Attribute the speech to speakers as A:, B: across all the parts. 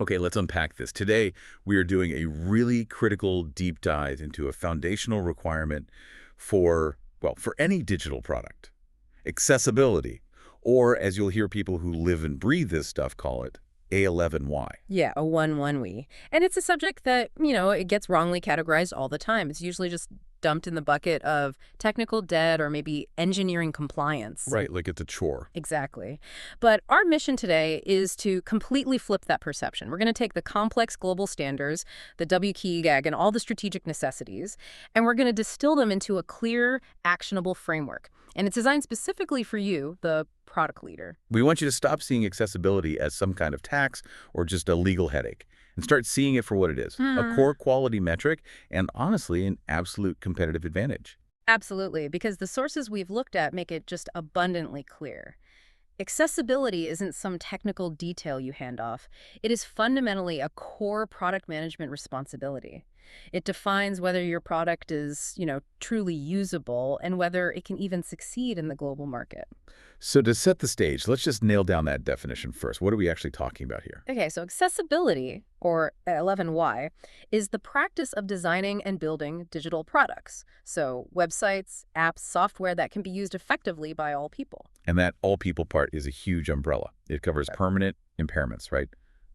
A: Okay, let's unpack this. Today, we are doing a really critical deep dive into a foundational requirement for, well, for any digital product. Accessibility, or as you'll hear people who live and breathe this stuff call it, A11Y.
B: Yeah, a one we. And it's a subject that, it gets wrongly categorized all the time. It's usually just dumped in the bucket of technical debt or maybe engineering compliance.
A: Right, like it's a chore.
B: Exactly. But our mission today is to completely flip that perception. We're going to take the complex global standards, the WCAG, and all the strategic necessities, and we're going to distill them into a clear, actionable framework. And it's designed specifically for you, the product leader.
A: We want you to stop seeing accessibility as some kind of tax or just a legal headache and start seeing it for what it is, a core quality metric and honestly an absolute competitive advantage.
B: Absolutely, because the sources we've looked at make it just abundantly clear. Accessibility isn't some technical detail you hand off. It is fundamentally a core product management responsibility. It defines whether your product is, truly usable and whether it can even succeed in the global market.
A: So to set the stage, let's just nail down that definition first. What are we actually talking about here?
B: Okay, so accessibility, or 11Y, is the practice of designing and building digital products. So websites, apps, software that can be used effectively by all people.
A: And that all people part is a huge umbrella. It covers permanent impairments, right?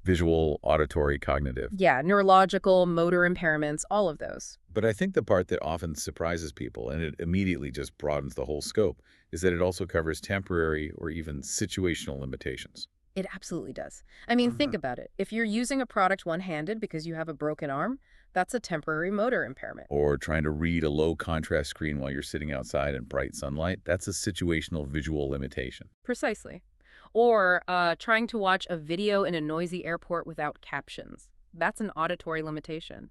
A: Visual, auditory, cognitive.
B: Yeah, neurological, motor impairments, all of those.
A: But I think the part that often surprises people, and it immediately just broadens the whole scope, is that it also covers temporary or even situational limitations.
B: It absolutely does. I mean, think about it. If you're using a product one-handed because you have a broken arm, that's a temporary motor impairment.
A: Or trying to read a low contrast screen while you're sitting outside in bright sunlight, that's a situational visual limitation.
B: Precisely. Or trying to watch a video in a noisy airport without captions. That's an auditory limitation.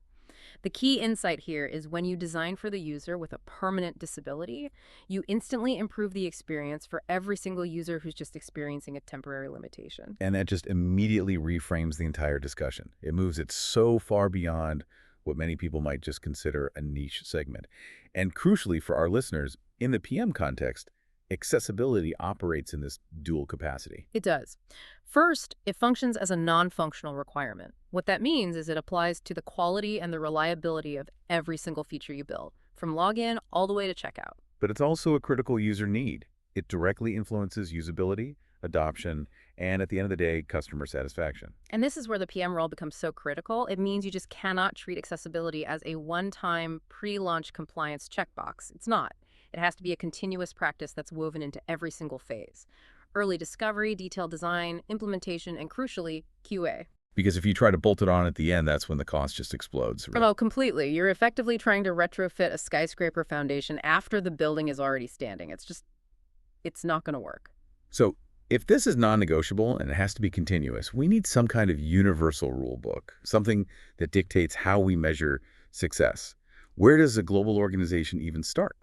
B: The key insight here is when you design for the user with a permanent disability, you instantly improve the experience for every single user who's just experiencing a temporary limitation.
A: And that just immediately reframes the entire discussion. It moves it so far beyond what many people might just consider a niche segment. And crucially for our listeners, in the PM context, accessibility operates in this dual capacity.
B: It does. First, it functions as a non-functional requirement. What that means is it applies to the quality and the reliability of every single feature you build, from login all the way to checkout.
A: But it's also a critical user need. It directly influences usability, adoption, and at the end of the day, customer satisfaction.
B: And this is where the PM role becomes so critical. It means you just cannot treat accessibility as a one-time pre-launch compliance checkbox. It's not. It has to be a continuous practice that's woven into every single phase. Early discovery, detailed design, implementation, and crucially, QA.
A: Because if you try to bolt it on at the end, that's when the cost just explodes.
B: Oh, completely. You're effectively trying to retrofit a skyscraper foundation after the building is already standing. It's not going to work.
A: So if this is non-negotiable and it has to be continuous, we need some kind of universal rule book, something that dictates how we measure success. Where does a global organization even start?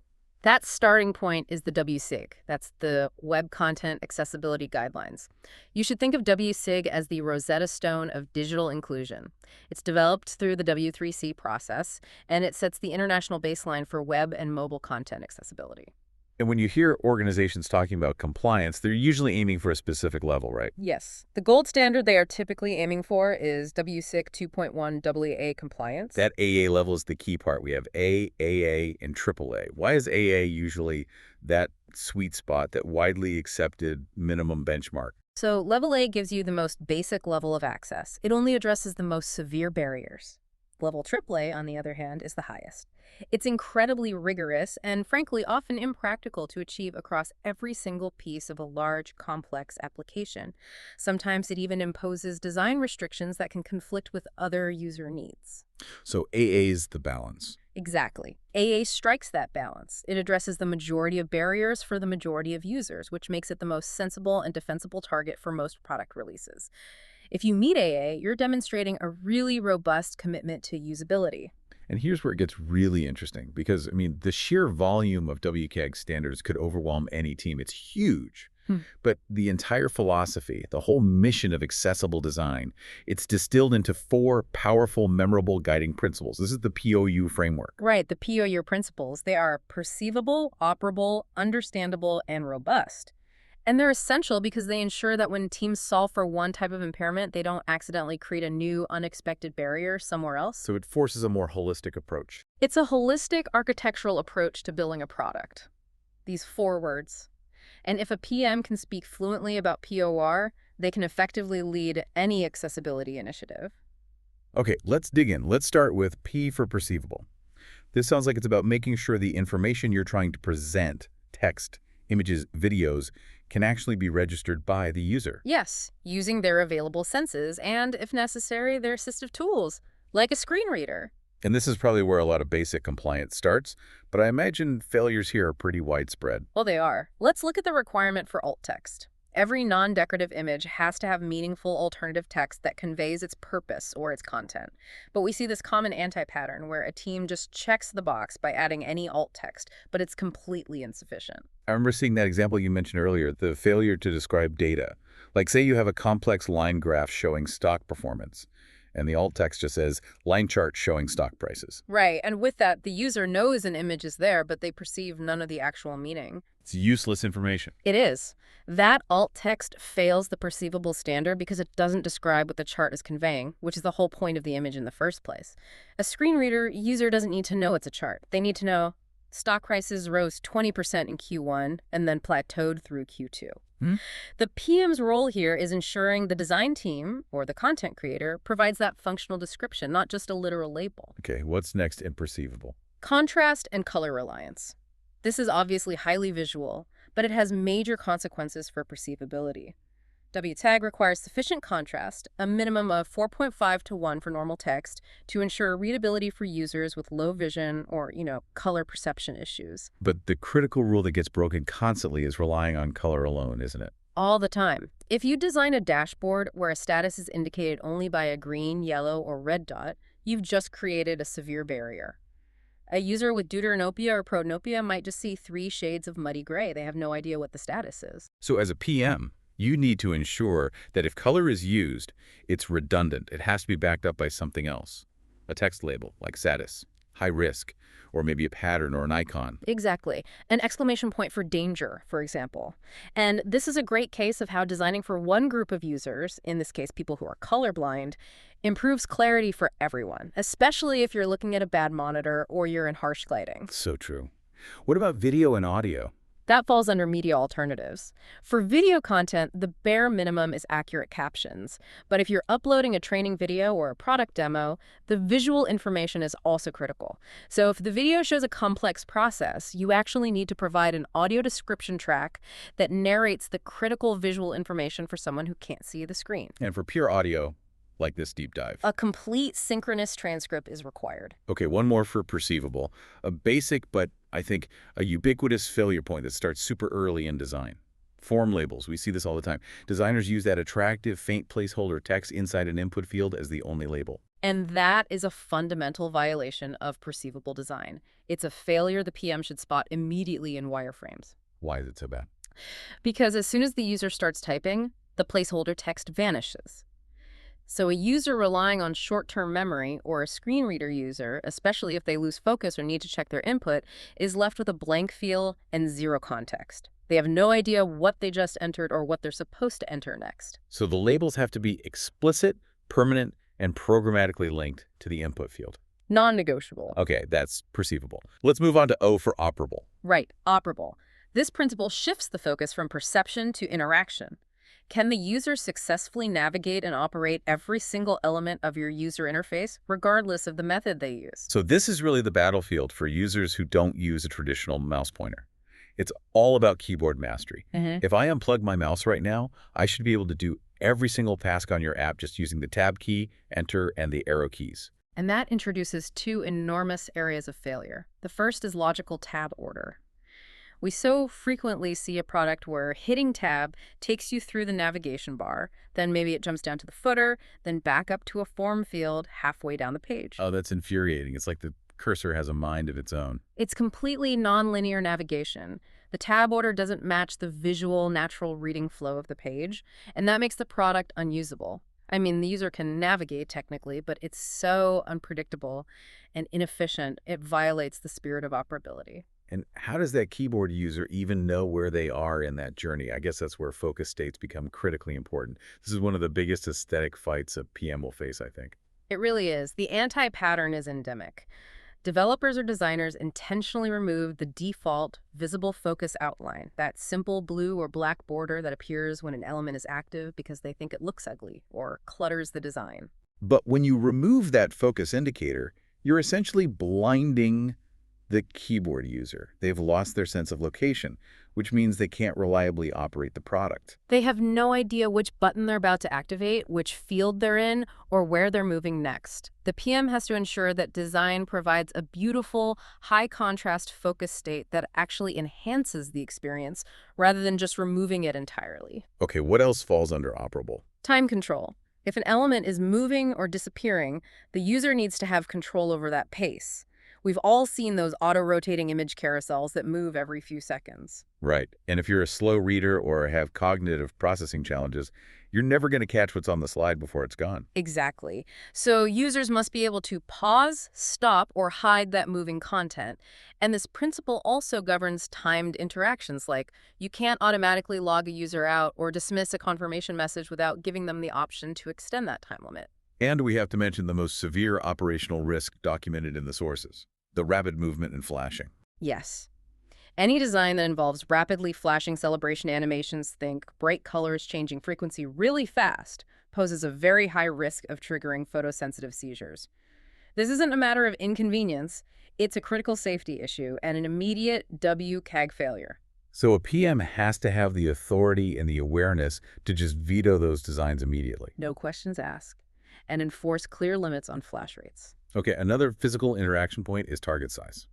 B: That starting point is the WCAG. That's the Web Content Accessibility Guidelines. You should think of WCAG as the Rosetta Stone of digital inclusion. It's developed through the W3C process, and it sets the international baseline for web and mobile content accessibility.
A: And when you hear organizations talking about compliance, they're usually aiming for a specific level, right?
B: Yes. The gold standard they are typically aiming for is WCAG 2.1 AA compliance.
A: That AA level is the key part. We have A, AA, and AAA. Why is AA usually that sweet spot, that widely accepted minimum benchmark?
B: So level A gives you the most basic level of access. It only addresses the most severe barriers. Level AAA, on the other hand, is the highest. It's incredibly rigorous and, frankly, often impractical to achieve across every single piece of a large, complex application. Sometimes it even imposes design restrictions that can conflict with other user needs.
A: So AA is the balance.
B: Exactly. AA strikes that balance. It addresses the majority of barriers for the majority of users, which makes it the most sensible and defensible target for most product releases. If you meet AA, you're demonstrating a really robust commitment to usability.
A: And here's where it gets really interesting because, the sheer volume of WCAG standards could overwhelm any team. It's huge. But the entire philosophy, the whole mission of accessible design, it's distilled into 4 powerful, memorable guiding principles. This is the POU framework.
B: Right, the POU principles. They are perceivable, operable, understandable, and robust. And they're essential because they ensure that when teams solve for one type of impairment, they don't accidentally create a new, unexpected barrier somewhere else.
A: So it forces a more holistic approach.
B: It's a holistic architectural approach to building a product. These 4 words. And if a PM can speak fluently about POR, they can effectively lead any accessibility initiative.
A: Okay, let's dig in. Let's start with P for perceivable. This sounds like it's about making sure the information you're trying to present, text, images, videos, can actually be registered by the user.
B: Yes, using their available senses and, if necessary, their assistive tools, like a screen reader.
A: And this is probably where a lot of basic compliance starts, but I imagine failures here are pretty widespread.
B: Well, they are. Let's look at the requirement for alt text. Every non-decorative image has to have meaningful alternative text that conveys its purpose or its content. But we see this common anti-pattern where a team just checks the box by adding any alt text, but it's completely insufficient.
A: I remember seeing that example you mentioned earlier, the failure to describe data. Like say you have a complex line graph showing stock performance, and the alt text just says line chart showing stock prices.
B: Right, and with that, the user knows an image is there, but they perceive none of the actual meaning.
A: It's useless information.
B: It is. That alt text fails the perceivable standard because it doesn't describe what the chart is conveying, which is the whole point of the image in the first place. A screen reader user doesn't need to know it's a chart. They need to know stock prices rose 20% in Q1 and then plateaued through Q2. The PM's role here is ensuring the design team, or the content creator, provides that functional description, not just a literal label.
A: Okay, what's next in perceivable?
B: Contrast and color reliance. This is obviously highly visual, but it has major consequences for perceivability. WTAG requires sufficient contrast, a minimum of 4.5 to 1 for normal text, to ensure readability for users with low vision or, color perception issues.
A: But the critical rule that gets broken constantly is relying on color alone, isn't it?
B: All the time. If you design a dashboard where a status is indicated only by a green, yellow, or red dot, you've just created a severe barrier. A user with deuteranopia or protanopia might just see 3 shades of muddy gray. They have no idea what the status is.
A: So as a PM, you need to ensure that if color is used, it's redundant. It has to be backed up by something else. A text label, like status, high risk, or maybe a pattern or an icon.
B: Exactly. An exclamation point for danger, for example. And this is a great case of how designing for one group of users, in this case people who are colorblind, improves clarity for everyone, especially if you're looking at a bad monitor or you're in harsh lighting.
A: So true. What about video and audio?
B: That falls under media alternatives. For video content, the bare minimum is accurate captions. But if you're uploading a training video or a product demo, the visual information is also critical. So if the video shows a complex process, you actually need to provide an audio description track that narrates the critical visual information for someone who can't see the screen.
A: And for pure audio, like this deep dive.
B: A complete synchronous transcript is required.
A: Okay, one more for perceivable. A basic, but I think a ubiquitous failure point that starts super early in design. Form labels, we see this all the time. Designers use that attractive, faint placeholder text inside an input field as the only label.
B: And that is a fundamental violation of perceivable design. It's a failure the PM should spot immediately in wireframes.
A: Why is it so bad?
B: Because as soon as the user starts typing, the placeholder text vanishes. So a user relying on short-term memory, or a screen reader user, especially if they lose focus or need to check their input, is left with a blank field and zero context. They have no idea what they just entered or what they're supposed to enter next.
A: So the labels have to be explicit, permanent, and programmatically linked to the input field.
B: Non-negotiable.
A: Okay, that's perceivable. Let's move on to O for operable.
B: Right, operable. This principle shifts the focus from perception to interaction. Can the user successfully navigate and operate every single element of your user interface, regardless of the method they use?
A: So this is really the battlefield for users who don't use a traditional mouse pointer. It's all about keyboard mastery. If I unplug my mouse right now, I should be able to do every single task on your app just using the tab key, enter, and the arrow keys.
B: And that introduces 2 enormous areas of failure. The first is logical tab order. We so frequently see a product where hitting tab takes you through the navigation bar, then maybe it jumps down to the footer, then back up to a form field halfway down the page.
A: Oh, that's infuriating. It's like the cursor has a mind of its own.
B: It's completely nonlinear navigation. The tab order doesn't match the visual, natural reading flow of the page, and that makes the product unusable. I mean, the user can navigate technically, but it's so unpredictable and inefficient, it violates the spirit of operability.
A: And how does that keyboard user even know where they are in that journey? I guess that's where focus states become critically important. This is one of the biggest aesthetic fights a PM will face, I think.
B: It really is. The anti-pattern is endemic. Developers or designers intentionally remove the default visible focus outline, that simple blue or black border that appears when an element is active because they think it looks ugly or clutters the design.
A: But when you remove that focus indicator, you're essentially blinding the keyboard user. They've lost their sense of location, which means they can't reliably operate the product.
B: They have no idea which button they're about to activate, which field they're in, or where they're moving next. The PM has to ensure that design provides a beautiful, high-contrast focus state that actually enhances the experience rather than just removing it entirely.
A: Okay, what else falls under operable?
B: Time control. If an element is moving or disappearing, the user needs to have control over that pace. We've all seen those auto-rotating image carousels that move every few seconds.
A: Right. And if you're a slow reader or have cognitive processing challenges, you're never going to catch what's on the slide before it's gone.
B: Exactly. So users must be able to pause, stop, or hide that moving content. And this principle also governs timed interactions, like you can't automatically log a user out or dismiss a confirmation message without giving them the option to extend that time limit.
A: And we have to mention the most severe operational risk documented in the sources, the rapid movement and flashing.
B: Yes. Any design that involves rapidly flashing celebration animations, think bright colors changing frequency really fast, poses a very high risk of triggering photosensitive seizures. This isn't a matter of inconvenience, it's a critical safety issue and an immediate WCAG failure.
A: So a PM has to have the authority and the awareness to just veto those designs immediately.
B: No questions asked, and enforce clear limits on flash rates.
A: Okay, another physical interaction point is target size.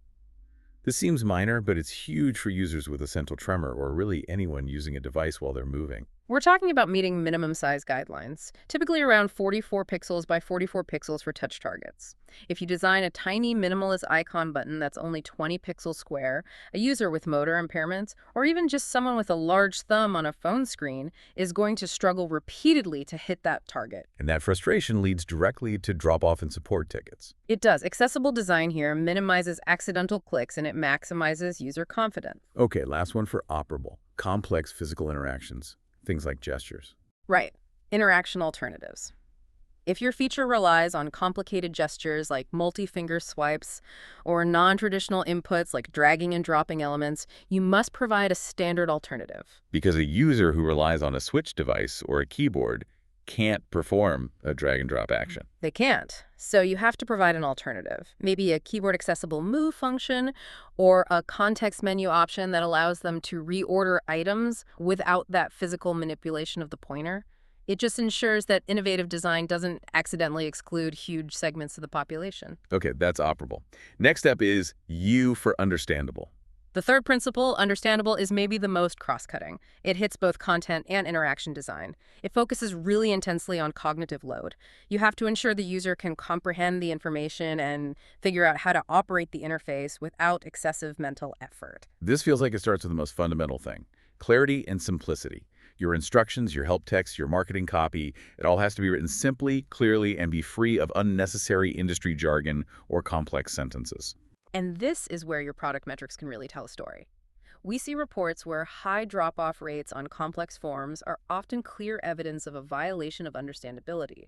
A: This seems minor, but it's huge for users with essential tremor or really anyone using a device while they're moving.
B: We're talking about meeting minimum size guidelines, typically around 44 pixels by 44 pixels for touch targets. If you design a tiny minimalist icon button that's only 20 pixels square, a user with motor impairments, or even just someone with a large thumb on a phone screen is going to struggle repeatedly to hit that target.
A: And that frustration leads directly to drop-off in support tickets.
B: It does. Accessible design here minimizes accidental clicks and it maximizes user confidence.
A: Okay, last one for operable. Complex physical interactions. Things like gestures.
B: Right. Interaction alternatives. If your feature relies on complicated gestures like multi-finger swipes or non-traditional inputs like dragging and dropping elements, you must provide a standard alternative.
A: Because a user who relies on a switch device or a keyboard can't perform a drag and drop action.
B: They can't. So you have to provide an alternative. Maybe a keyboard accessible move function or a context menu option that allows them to reorder items without that physical manipulation of the pointer. It just ensures that innovative design doesn't accidentally exclude huge segments of the population.
A: Okay, that's operable. Next up is U for understandable.
B: The third principle, understandable, is maybe the most cross-cutting. It hits both content and interaction design. It focuses really intensely on cognitive load. You have to ensure the user can comprehend the information and figure out how to operate the interface without excessive mental effort.
A: This feels like it starts with the most fundamental thing, clarity and simplicity. Your instructions, your help text, your marketing copy, it all has to be written simply, clearly, and be free of unnecessary industry jargon or complex sentences.
B: And this is where your product metrics can really tell a story. We see reports where high drop-off rates on complex forms are often clear evidence of a violation of understandability.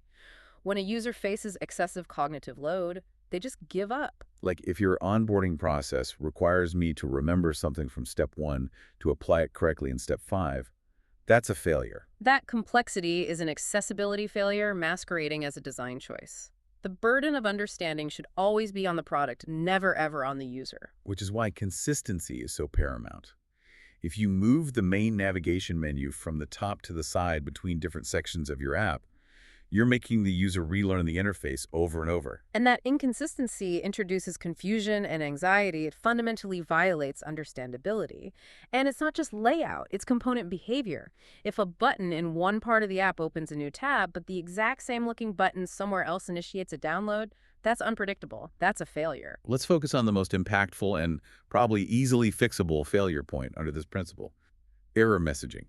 B: When a user faces excessive cognitive load, they just give up.
A: Like if your onboarding process requires me to remember something from step 1 to apply it correctly in step 5, that's a failure.
B: That complexity is an accessibility failure masquerading as a design choice. The burden of understanding should always be on the product, never ever on the user.
A: Which is why consistency is so paramount. If you move the main navigation menu from the top to the side between different sections of your app, you're making the user relearn the interface over and over.
B: And that inconsistency introduces confusion and anxiety. It fundamentally violates understandability. And it's not just layout, it's component behavior. If a button in one part of the app opens a new tab, but the exact same looking button somewhere else initiates a download, that's unpredictable. That's a failure.
A: Let's focus on the most impactful and probably easily fixable failure point under this principle. Error messaging.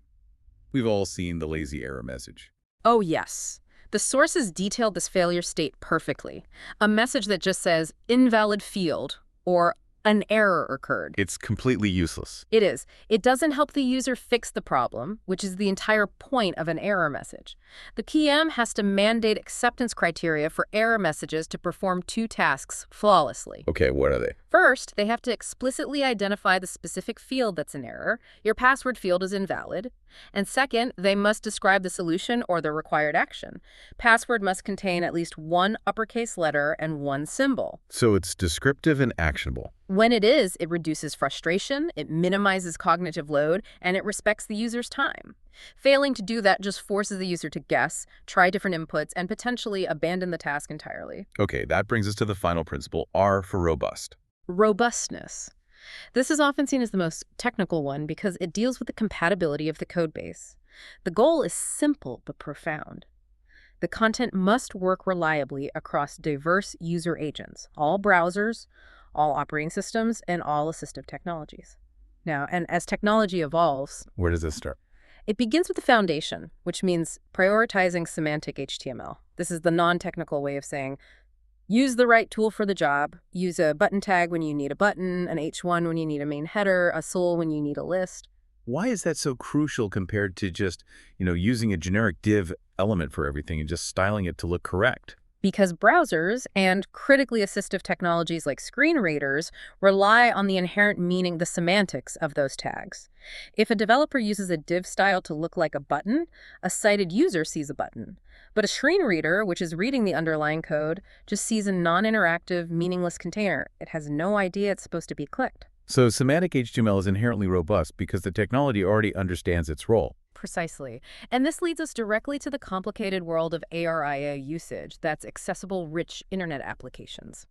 A: We've all seen the lazy error message.
B: Oh, yes. The sources detailed this failure state perfectly. A message that just says invalid field or An error occurred.
A: It's completely useless.
B: It is. It doesn't help the user fix the problem, which is the entire point of an error message. The PM has to mandate acceptance criteria for error messages to perform two tasks flawlessly.
A: Okay, what are they?
B: First, they have to explicitly identify the specific field that's an error. Your password field is invalid. And second, they must describe the solution or the required action. Password must contain at least one uppercase letter and one symbol.
A: So it's descriptive and actionable.
B: When it is, it reduces frustration, it minimizes cognitive load, and it respects the user's time. Failing to do that just forces the user to guess, try different inputs, and potentially abandon the task entirely.
A: Okay, that brings us to the final principle, R for robust.
B: Robustness. This is often seen as the most technical one because it deals with the compatibility of the code base. The goal is simple but profound. The content must work reliably across diverse user agents, all browsers, all operating systems, and all assistive technologies. Now, and as technology evolves,
A: Where does this start?
B: it begins with the foundation, which means prioritizing semantic HTML. This is the non-technical way of saying, use the right tool for the job. Use a button tag when you need a button, an H1 when you need a main header, a SOL when you need a list.
A: Why is that so crucial compared to just, using a generic div element for everything and just styling it to look correct?
B: Because browsers and critically assistive technologies like screen readers rely on the inherent meaning, the semantics of those tags. If a developer uses a div style to look like a button, a sighted user sees a button. But a screen reader, which is reading the underlying code, just sees a non-interactive, meaningless container. It has no idea it's supposed to be clicked.
A: So semantic HTML is inherently robust because the technology already understands its role.
B: Precisely. And this leads us directly to the complicated world of ARIA usage, that's accessible, rich internet applications.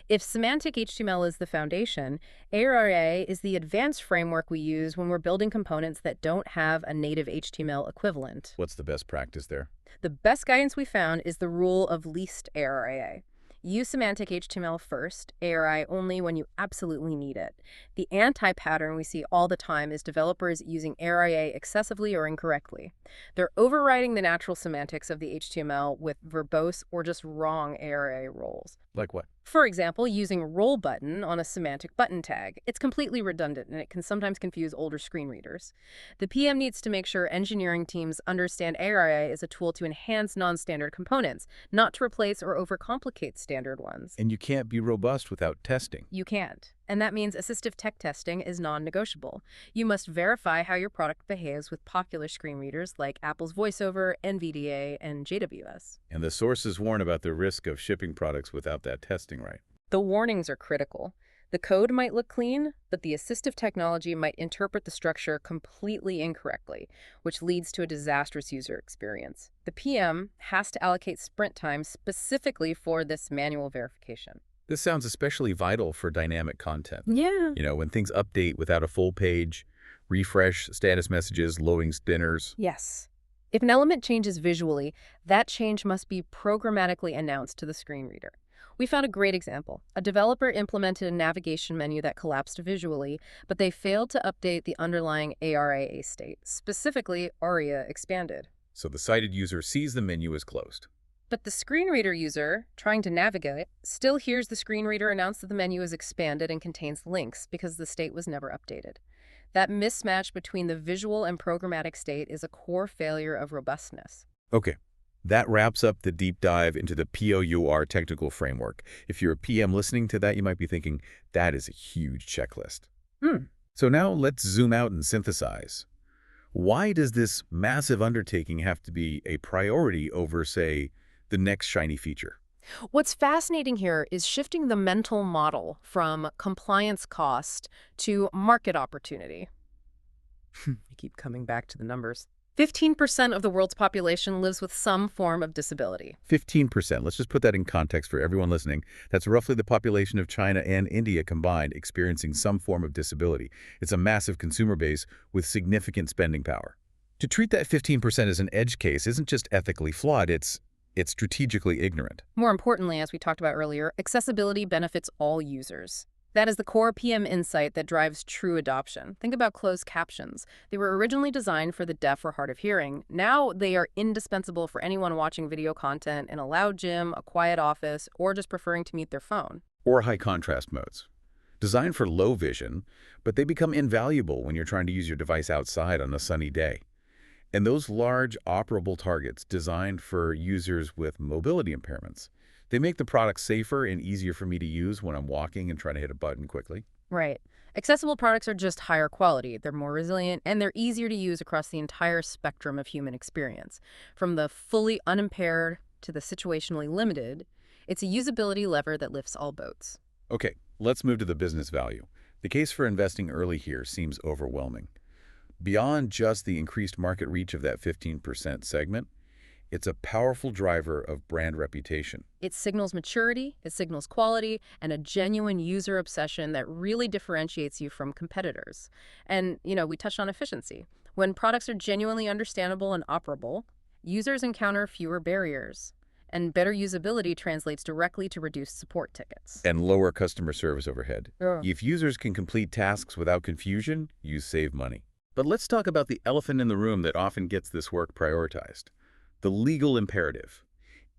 B: If semantic HTML is the foundation, ARIA is the advanced framework we use when we're building components that don't have a native HTML equivalent.
A: What's the best practice there?
B: The best guidance we found is the rule of least ARIA. Use semantic HTML first, ARI only when you absolutely need it. The anti-pattern we see all the time is developers using ARIA excessively or incorrectly. They're overriding the natural semantics of the HTML with verbose or just wrong ARIA roles.
A: Like what?
B: For example, using roll button on a semantic button tag. It's completely redundant and it can sometimes confuse older screen readers. The PM needs to make sure engineering teams understand ARIA as a tool to enhance non-standard components, not to replace or overcomplicate standard ones.
A: And you can't be robust without testing.
B: You can't. And that means assistive tech testing is non-negotiable. You must verify how your product behaves with popular screen readers like Apple's VoiceOver, NVDA, and JWS.
A: And the sources warn about the risk of shipping products without that testing right.
B: The warnings are critical. The code might look clean, but the assistive technology might interpret the structure completely incorrectly, which leads to a disastrous user experience. The PM has to allocate sprint time specifically for this manual verification.
A: This sounds especially vital for dynamic content.
B: Yeah.
A: When things update without a full page, refresh, status messages, loading spinners.
B: Yes. If an element changes visually, that change must be programmatically announced to the screen reader. We found a great example. A developer implemented a navigation menu that collapsed visually, but they failed to update the underlying ARIA state. Specifically, ARIA expanded.
A: So the sighted user sees the menu is closed.
B: But the screen reader user, trying to navigate, still hears the screen reader announce that the menu is expanded and contains links because the state was never updated. That mismatch between the visual and programmatic state is a core failure of robustness.
A: Okay. That wraps up the deep dive into the POUR technical framework. If you're a PM listening to that, you might be thinking, that is a huge checklist. So now let's zoom out and synthesize. Why does this massive undertaking have to be a priority over, say, the next shiny feature?
B: What's fascinating here is shifting the mental model from compliance cost to market opportunity. You keep coming back to the numbers. 15% of the world's population lives with some form of disability.
A: 15%. Let's just put that in context for everyone listening. That's roughly the population of China and India combined experiencing some form of disability. It's a massive consumer base with significant spending power. To treat that 15% as an edge case isn't just ethically flawed, it's strategically ignorant.
B: More importantly, as we talked about earlier, accessibility benefits all users. That is the core PM insight that drives true adoption. Think about closed captions. They were originally designed for the deaf or hard of hearing. Now they are indispensable for anyone watching video content in a loud gym, a quiet office, or just preferring to mute their phone.
A: Or high contrast modes. designed for low vision, but they become invaluable when you're trying to use your device outside on a sunny day. And those large operable targets designed for users with mobility impairments, they make the product safer and easier for me to use when I'm walking and trying to hit a button quickly.
B: Right. Accessible products are just higher quality, they're more resilient, and they're easier to use across the entire spectrum of human experience. From the fully unimpaired to the situationally limited, it's a usability lever that lifts all boats.
A: Okay, let's move to the business value. The case for investing early here seems overwhelming. Beyond just the increased market reach of that 15% segment, it's a powerful driver of brand reputation.
B: It signals maturity, it signals quality, and a genuine user obsession that really differentiates you from competitors. And, we touched on efficiency. When products are genuinely understandable and operable, users encounter fewer barriers. And better usability translates directly to reduced support tickets.
A: And lower customer service overhead.
B: Yeah.
A: If users can complete tasks without confusion, you save money. But let's talk about the elephant in the room that often gets this work prioritized. The legal imperative.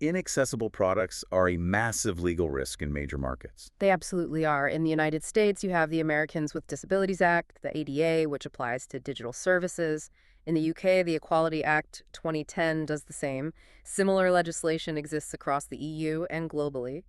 A: Inaccessible products are a massive legal risk in major markets.
B: They absolutely are. In the United States, you have the Americans with Disabilities Act, the ADA, which applies to digital services. In the UK, the Equality Act 2010 does the same. Similar legislation exists across the EU and globally.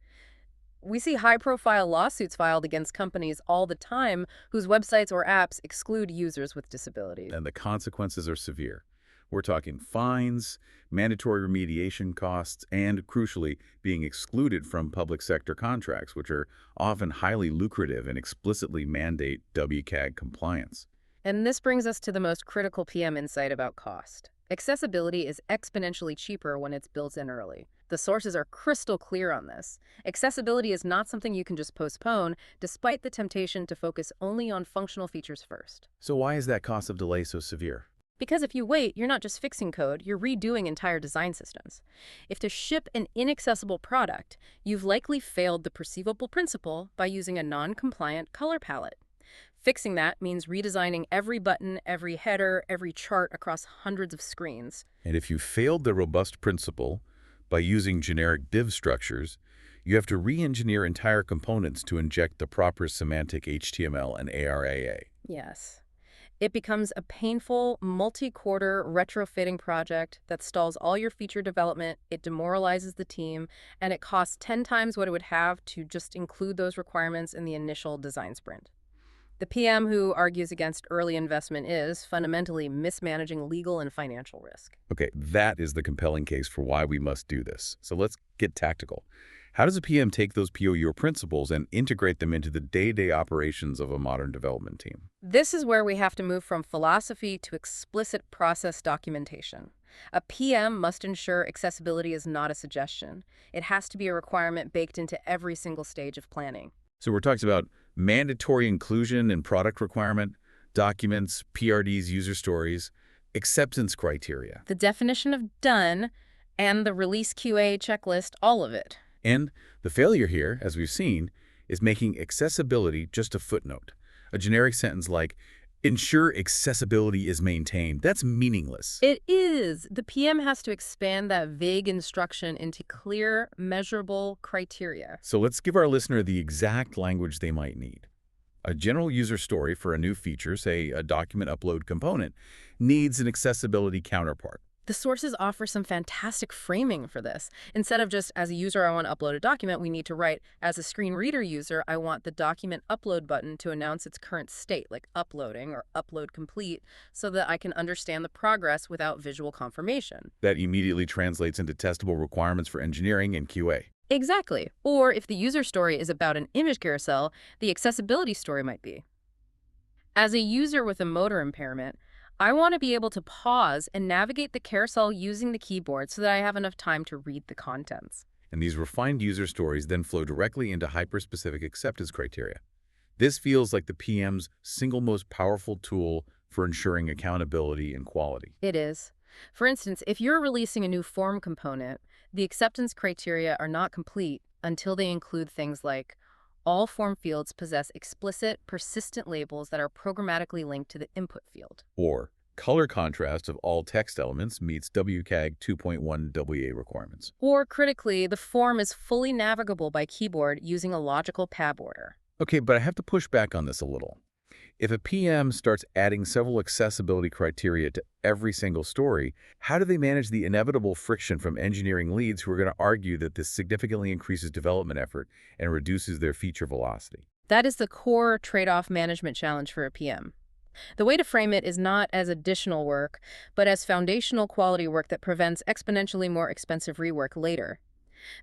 B: We see high-profile lawsuits filed against companies all the time whose websites or apps exclude users with disabilities.
A: And the consequences are severe. We're talking fines, mandatory remediation costs, and, crucially, being excluded from public sector contracts, which are often highly lucrative and explicitly mandate WCAG compliance.
B: And this brings us to the most critical PM insight about cost. Accessibility is exponentially cheaper when it's built in early. The sources are crystal clear on this. Accessibility is not something you can just postpone, despite the temptation to focus only on functional features first.
A: So why is that cost of delay so severe?
B: Because if you wait, you're not just fixing code, you're redoing entire design systems. If to ship an inaccessible product, you've likely failed the perceivable principle by using a non-compliant color palette. Fixing that means redesigning every button, every header, every chart across hundreds of screens.
A: And if you failed the robust principle by using generic div structures, you have to re-engineer entire components to inject the proper semantic HTML and ARAA.
B: Yes. It becomes a painful, multi-quarter retrofitting project that stalls all your feature development, it demoralizes the team, and it costs 10 times what it would have to just include those requirements in the initial design sprint. The PM who argues against early investment is fundamentally mismanaging legal and financial risk.
A: Okay, that is the compelling case for why we must do this. So let's get tactical. How does a PM take those POUR principles and integrate them into the day-to-day operations of a modern development team?
B: This is where we have to move from philosophy to explicit process documentation. A PM must ensure accessibility is not a suggestion. It has to be a requirement baked into every single stage of planning.
A: So we're talking about mandatory inclusion in product requirement, documents, PRDs, user stories, acceptance criteria.
B: The definition of done and the release QA checklist, all of it.
A: And the failure here, as we've seen, is making accessibility just a footnote. A generic sentence like, ensure accessibility is maintained. That's meaningless.
B: It is. The PM has to expand that vague instruction into clear, measurable criteria.
A: So let's give our listener the exact language they might need. A general user story for a new feature, say a document upload component, needs an accessibility counterpart.
B: The sources offer some fantastic framing for this. Instead of just, as a user, I want to upload a document, we need to write, as a screen reader user, I want the document upload button to announce its current state, like uploading or upload complete, so that I can understand the progress without visual confirmation.
A: That immediately translates into testable requirements for engineering and QA.
B: Exactly. Or if the user story is about an image carousel, the accessibility story might be. As a user with a motor impairment, I want to be able to pause and navigate the carousel using the keyboard so that I have enough time to read the contents.
A: And these refined user stories then flow directly into hyper-specific acceptance criteria. This feels like the PM's single most powerful tool for ensuring accountability and quality.
B: It is. For instance, if you're releasing a new form component, the acceptance criteria are not complete until they include things like all form fields possess explicit, persistent labels that are programmatically linked to the input field.
A: Or color contrast of all text elements meets WCAG 2.1 WA requirements.
B: Or critically, the form is fully navigable by keyboard using a logical tab order.
A: Okay, but I have to push back on this a little. If a PM starts adding several accessibility criteria to every single story, how do they manage the inevitable friction from engineering leads who are going to argue that this significantly increases development effort and reduces their feature velocity?
B: That is the core trade-off management challenge for a PM. The way to frame it is not as additional work, but as foundational quality work that prevents exponentially more expensive rework later.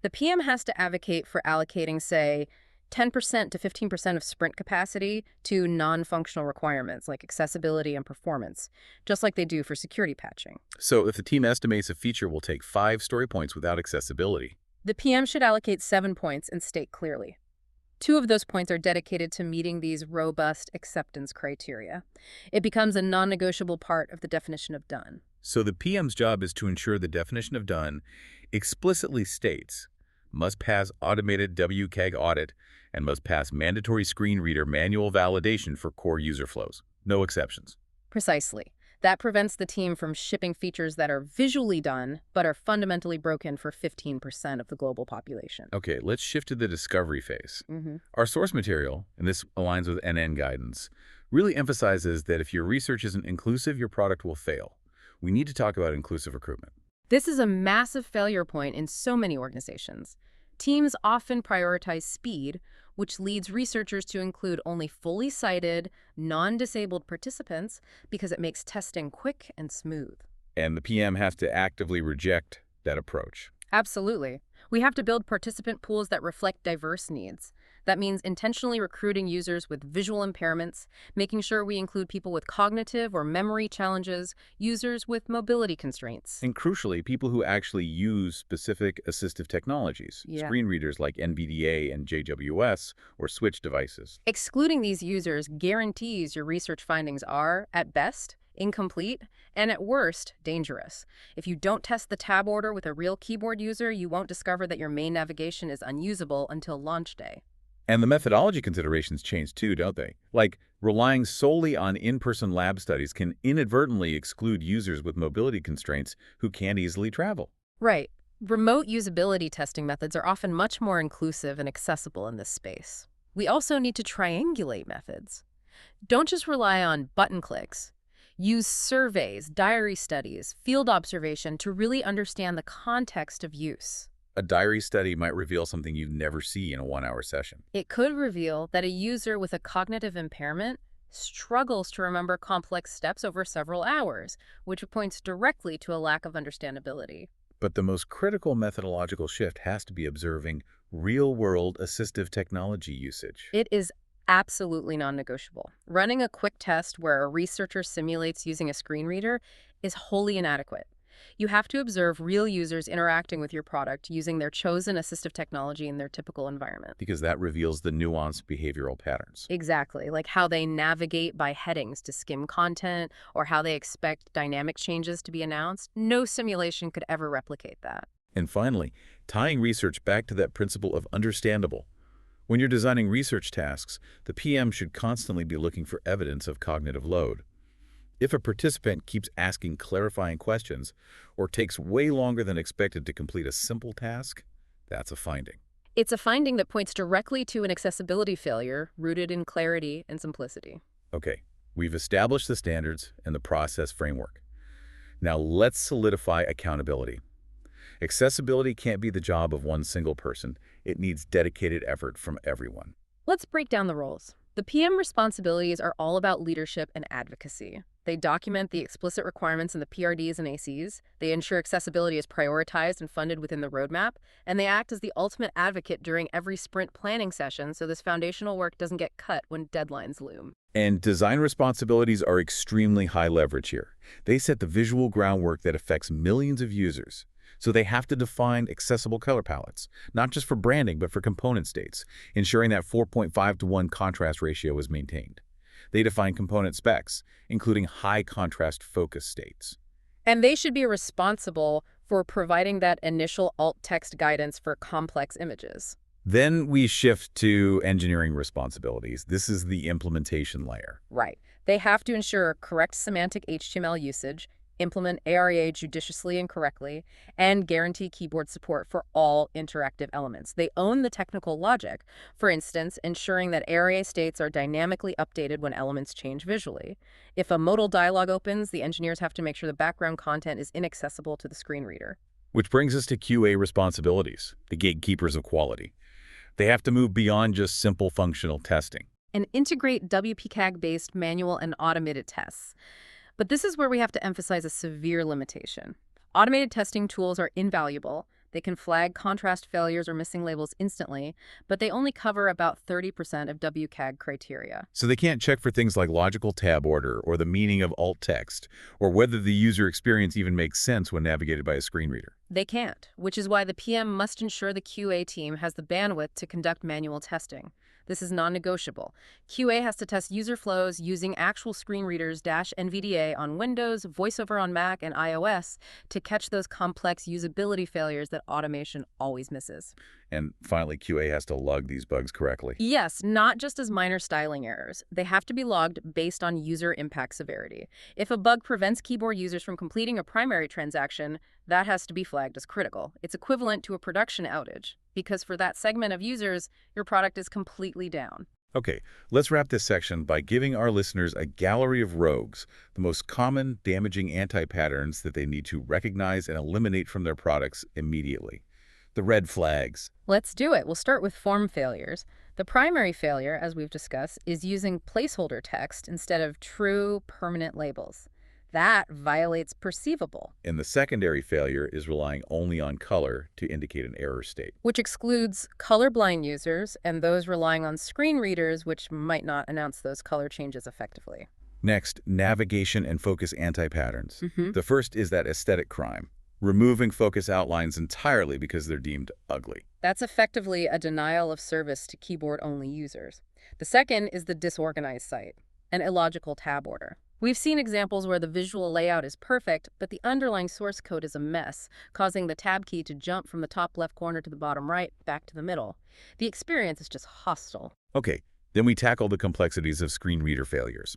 B: The PM has to advocate for allocating, say, 10% to 15% of sprint capacity to non-functional requirements like accessibility and performance, just like they do for security patching.
A: So if the team estimates a feature will take 5 story points without accessibility,
B: The PM should allocate 7 points and state clearly. 2 of those points are dedicated to meeting these robust acceptance criteria. It becomes a non-negotiable part of the definition of done.
A: so the PM's job is to ensure the definition of done explicitly states must pass automated WCAG audit and must pass mandatory screen reader manual validation for core user flows. No exceptions.
B: Precisely. That prevents the team from shipping features that are visually done, but are fundamentally broken for 15% of the global population.
A: Okay, let's shift to the discovery phase.
B: hmm
A: Our source material, and this aligns with NN guidance, really emphasizes that if your research isn't inclusive, your product will fail. We need to talk about inclusive recruitment.
B: This is a massive failure point in so many organizations. Teams often prioritize speed, which leads researchers to include only fully sighted, non-disabled participants because it makes testing quick and smooth.
A: And the PM has to actively reject that approach.
B: Absolutely. We have to build participant pools that reflect diverse needs. That means intentionally recruiting users with visual impairments, making sure we include people with cognitive or memory challenges, users with mobility constraints.
A: And crucially, people who actually use specific assistive technologies,
B: Yeah.
A: screen readers like NVDA and JWS, or switch devices.
B: Excluding these users guarantees your research findings are, at best, incomplete, and at worst, dangerous. If you don't test the tab order with a real keyboard user, you won't discover that your main navigation is unusable until launch day.
A: And the methodology considerations change too, don't they? Like, relying solely on in-person lab studies can inadvertently exclude users with mobility constraints who can't easily travel.
B: Right. Remote usability testing methods are often much more inclusive and accessible in this space. We also need to triangulate methods. Don't just rely on button clicks. Use surveys, diary studies, field observation to really understand the context of use.
A: A diary study might reveal something you'd never see in a 1-hour session.
B: It could reveal that a user with a cognitive impairment struggles to remember complex steps over several hours, which points directly to a lack of understandability.
A: But the most critical methodological shift has to be observing real-world assistive technology usage.
B: It is absolutely non-negotiable. Running a quick test where a researcher simulates using a screen reader is wholly inadequate. You have to observe real users interacting with your product using their chosen assistive technology in their typical environment.
A: Because that reveals the nuanced behavioral patterns.
B: Exactly, like how they navigate by headings to skim content or how they expect dynamic changes to be announced. No simulation could ever replicate that.
A: And finally, tying research back to that principle of understandable. When you're designing research tasks, the PM should constantly be looking for evidence of cognitive load. If a participant keeps asking clarifying questions or takes way longer than expected to complete a simple task, that's a finding.
B: It's a finding that points directly to an accessibility failure rooted in clarity and simplicity.
A: Okay, we've established the standards and the process framework. Now let's solidify accountability. Accessibility can't be the job of one single person. It needs dedicated effort from everyone.
B: Let's break down the roles. The PM responsibilities are all about leadership and advocacy. They document the explicit requirements in the PRDs and ACs, they ensure accessibility is prioritized and funded within the roadmap, and they act as the ultimate advocate during every sprint planning session so this foundational work doesn't get cut when deadlines loom.
A: And design responsibilities are extremely high leverage here. They set the visual groundwork that affects millions of users. So they have to define accessible color palettes, not just for branding, but for component states, ensuring that 4.5:1 contrast ratio is maintained. They define component specs, including high contrast focus states.
B: And they should be responsible for providing that initial alt text guidance for complex images.
A: Then we shift to engineering responsibilities. This is the implementation layer.
B: Right. They have to ensure correct semantic HTML usage, implement ARIA judiciously and correctly, and guarantee keyboard support for all interactive elements. They own the technical logic, for instance, ensuring that ARIA states are dynamically updated when elements change visually. If a modal dialog opens, the engineers have to make sure the background content is inaccessible to the screen reader.
A: Which brings us to QA responsibilities, the gatekeepers of quality. They have to move beyond just simple functional testing.
B: And integrate WPCAG-based manual and automated tests. But this is where we have to emphasize a severe limitation. Automated testing tools are invaluable. They can flag contrast failures or missing labels instantly, but they only cover about 30% of WCAG criteria.
A: So they can't check for things like logical tab order or the meaning of alt text, or whether the user experience even makes sense when navigated by a screen reader.
B: They can't, which is why the PM must ensure the QA team has the bandwidth to conduct manual testing. This is non-negotiable. QA has to test user flows using actual screen readers -NVDA on Windows, VoiceOver on Mac, and iOS to catch those complex usability failures that automation always misses.
A: And finally, QA has to log these bugs correctly.
B: Yes, not just as minor styling errors. They have to be logged based on user impact severity. If a bug prevents keyboard users from completing a primary transaction, that has to be flagged as critical. It's equivalent to a production outage, because for that segment of users, your product is completely down.
A: Okay, let's wrap this section by giving our listeners a gallery of rogues, the most common damaging anti-patterns that they need to recognize and eliminate from their products immediately. The red flags.
B: Let's do it. We'll start with form failures. The primary failure, as we've discussed, is using placeholder text instead of true permanent labels. That violates perceivable,
A: And the secondary failure is relying only on color to indicate an error state.
B: which excludes colorblind users and those relying on screen readers, which might not announce those color changes effectively.
A: Next, navigation and focus anti-patterns.
B: Mhm.
A: The first is that aesthetic crime, removing focus outlines entirely because they're deemed ugly.
B: That's effectively a denial of service to keyboard-only users. The second is the disorganized site, an illogical tab order. We've seen examples where the visual layout is perfect, but the underlying source code is a mess, causing the tab key to jump from the top left corner to the bottom right, back to the middle. The experience is just hostile.
A: Okay, then we tackle the complexities of screen reader failures.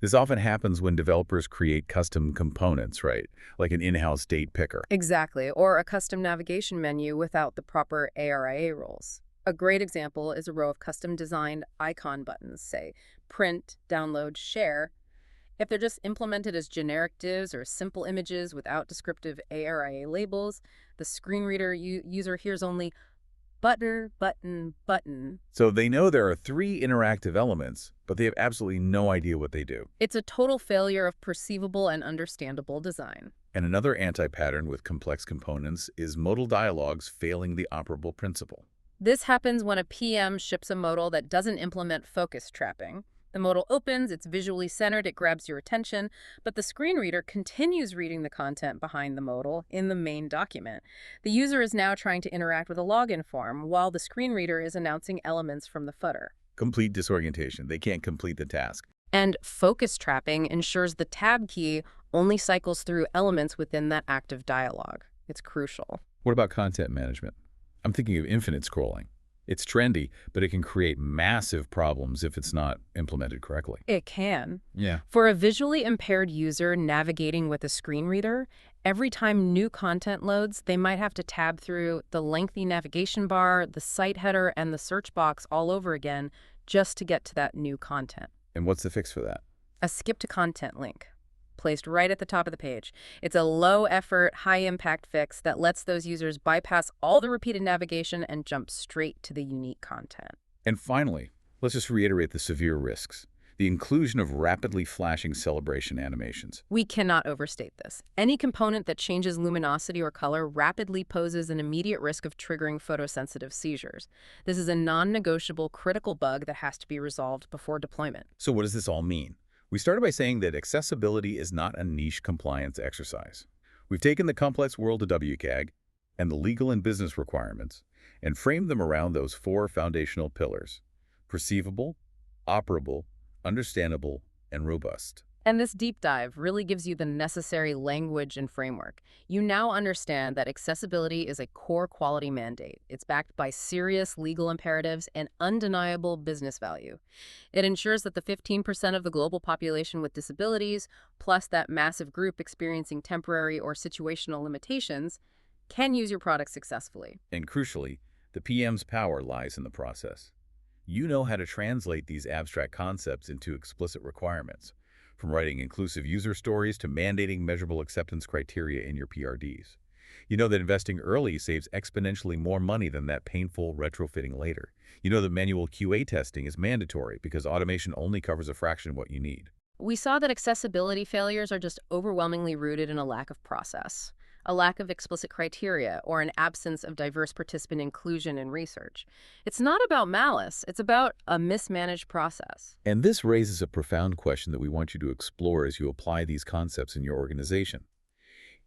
A: This often happens when developers create custom components, right? Like an in-house date picker.
B: Exactly, or a custom navigation menu without the proper ARIA rules. A great example is a row of custom-designed icon buttons, say print, download, share. If they're just implemented as generic divs or simple images without descriptive ARIA labels, the screen reader user hears only button, button, button.
A: So they know there are 3 interactive elements, but they have absolutely no idea what they do.
B: It's a total failure of perceivable and understandable design.
A: And another anti-pattern with complex components is modal dialogues failing the operable principle.
B: This happens when a PM ships a modal that doesn't implement focus trapping. The modal opens, it's visually centered, it grabs your attention, but the screen reader continues reading the content behind the modal in the main document. The user is now trying to interact with a login form while the screen reader is announcing elements from the footer.
A: Complete disorientation. They can't complete the task.
B: And focus trapping ensures the tab key only cycles through elements within that active dialogue. It's crucial.
A: What about content management? I'm thinking of infinite scrolling. It's trendy, but it can create massive problems if it's not implemented correctly.
B: It can.
A: Yeah.
B: For a visually impaired user navigating with a screen reader, every time new content loads, they might have to tab through the lengthy navigation bar, the site header, and the search box all over again just to get to that new content.
A: And what's the fix for that?
B: A skip to content link, placed right at the top of the page. It's a low-effort, high-impact fix that lets those users bypass all the repeated navigation and jump straight to the unique content.
A: And finally, let's just reiterate the severe risks. The inclusion of rapidly flashing celebration animations.
B: We cannot overstate this. Any component that changes luminosity or color rapidly poses an immediate risk of triggering photosensitive seizures. This is a non-negotiable critical bug that has to be resolved before deployment.
A: So what does this all mean? We started by saying that accessibility is not a niche compliance exercise. We've taken the complex world of WCAG and the legal and business requirements and framed them around those 4 foundational pillars: perceivable, operable, understandable, and robust.
B: And this deep dive really gives you the necessary language and framework. You now understand that accessibility is a core quality mandate. It's backed by serious legal imperatives and undeniable business value. It ensures that the 15% of the global population with disabilities, plus that massive group experiencing temporary or situational limitations, can use your product successfully.
A: And crucially, the PM's power lies in the process. You know how to translate these abstract concepts into explicit requirements, from writing inclusive user stories to mandating measurable acceptance criteria in your PRDs. You know that investing early saves exponentially more money than that painful retrofitting later. You know that manual QA testing is mandatory because automation only covers a fraction of what you need.
B: We saw that accessibility failures are just overwhelmingly rooted in a lack of process, a lack of explicit criteria, or an absence of diverse participant inclusion in research. It's not about malice, it's about a mismanaged process.
A: And this raises a profound question that we want you to explore as you apply these concepts in your organization.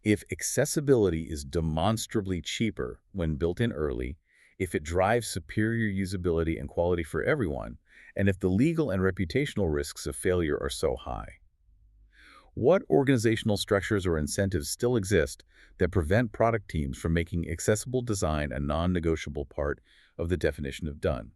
A: If accessibility is demonstrably cheaper when built in early, if it drives superior usability and quality for everyone, and if the legal and reputational risks of failure are so high, what organizational structures or incentives still exist that prevent product teams from making accessible design a non-negotiable part of the definition of done?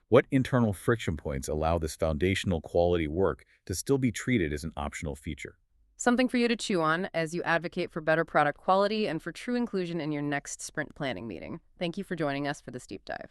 A: What internal friction points allow this foundational quality work to still be treated as an optional feature?
B: Something for you to chew on as you advocate for better product quality and for true inclusion in your next sprint planning meeting. Thank you for joining us for this deep dive.